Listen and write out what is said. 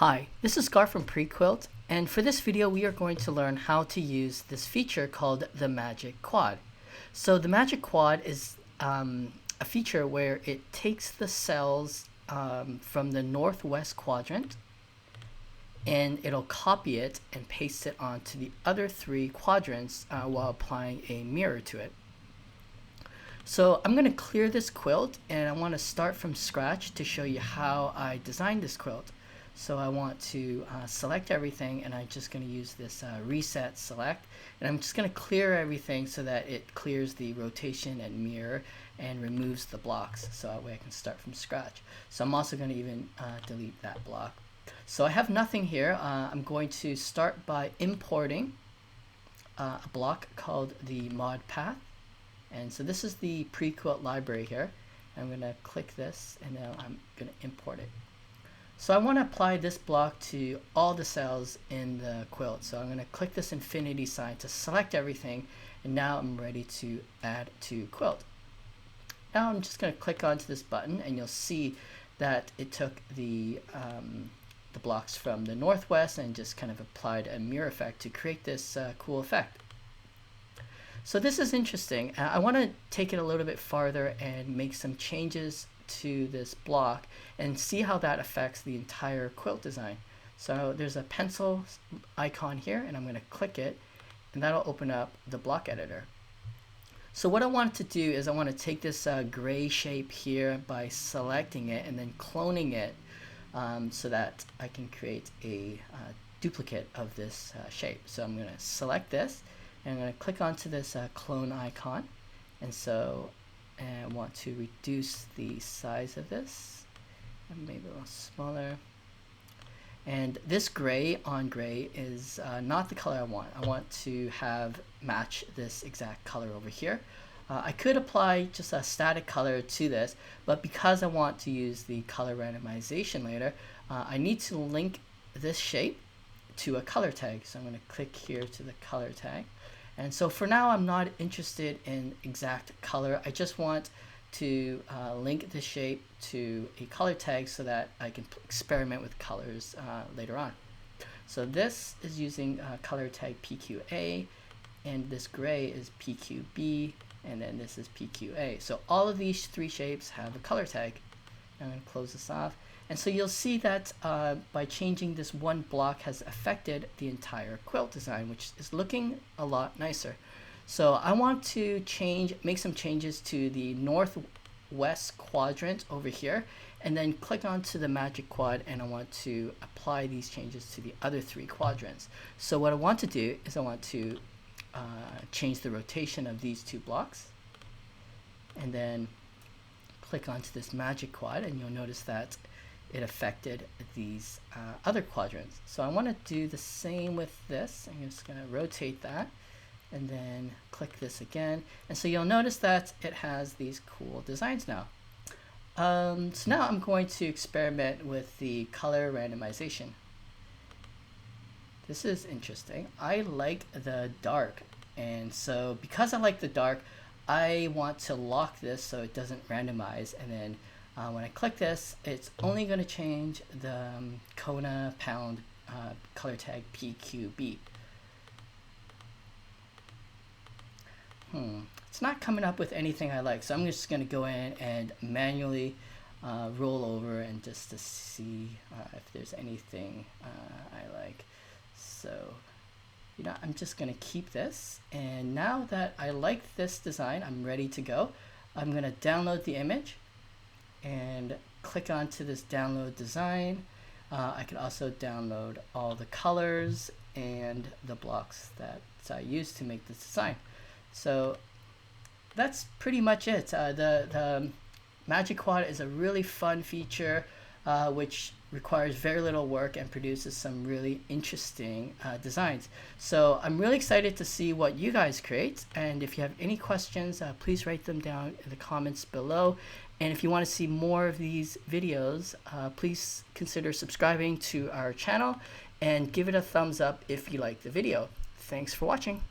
Hi, this is Gar from Quilt, and for this video we are going to learn how to use this feature called the MagicQuad. So the MagicQuad is a feature where it takes the cells from the northwest quadrant and it'll copy it and paste it onto the other three quadrants while applying a mirror to it. So I'm going to clear this quilt and I want to start from scratch to show you how I designed this quilt. So I want to select everything, and I'm just going to use this reset select, and I'm just going to clear everything so that it clears the rotation and mirror and removes the blocks, so that way I can start from scratch. So I'm also going to even delete that block. So I have nothing here. I'm going to start by importing a block called the mod path, and so this is the pre-quilt library here. I'm going to click this and now I'm going to import it. So I want to apply this block to all the cells in the quilt. So I'm going to click this infinity sign to select everything, and now I'm ready to add to quilt. Now I'm just going to click onto this button and you'll see that it took the blocks from the northwest and just kind of applied a mirror effect to create this cool effect. So this is interesting. I want to take it a little bit farther and make some changes to this block and see how that affects the entire quilt design. So there's a pencil icon here, and I'm going to click it, and that'll open up the block editor. So what I want to do is I want to take this gray shape here by selecting it and then cloning it so that I can create a duplicate of this shape. So I'm going to select this and I'm going to click onto this clone icon, and so I want to reduce the size of this and maybe a little smaller. And this gray on gray is not the color I want. I want to have match this exact color over here. I could apply just a static color to this, but because I want to use the color randomization later, I need to link this shape to a color tag. So I'm going to click here to the color tag. And so for now, I'm not interested in exact color. I just want to link the shape to a color tag so that I can experiment with colors later on. So this is using color tag PQA, and this gray is PQB, and then this is PQA. So all of these three shapes have a color tag. I'm going to close this off. And so you'll see that by changing this one block has affected the entire quilt design, which is looking a lot nicer. So I want to make some changes to the northwest quadrant over here, and then click onto the MagicQuad, and I want to apply these changes to the other three quadrants. So what I want to do is I want to change the rotation of these two blocks, and then click onto this MagicQuad, and you'll notice that it affected these other quadrants. So I want to do the same with this. I'm just going to rotate that and then click this again. And so you'll notice that it has these cool designs now. So now I'm going to experiment with the color randomization. This is interesting. I like the dark, and so because I like the dark, I want to lock this so it doesn't randomize, and then when I click this, it's only going to change the Kona pound color tag PQB. It's not coming up with anything I like, so I'm just going to go in and manually roll over and just to see if there's anything I like. So, I'm just going to keep this, and now that I like this design, I'm ready to go. I'm going to download the image and click onto this download design. I can also download all the colors and the blocks that I used to make this design. So that's pretty much it. The MagicQuad is a really fun feature which requires very little work and produces some really interesting designs. So I'm really excited to see what you guys create, and if you have any questions, please write them down in the comments below. And if you want to see more of these videos, please consider subscribing to our channel and give it a thumbs up if you like the video. Thanks for watching.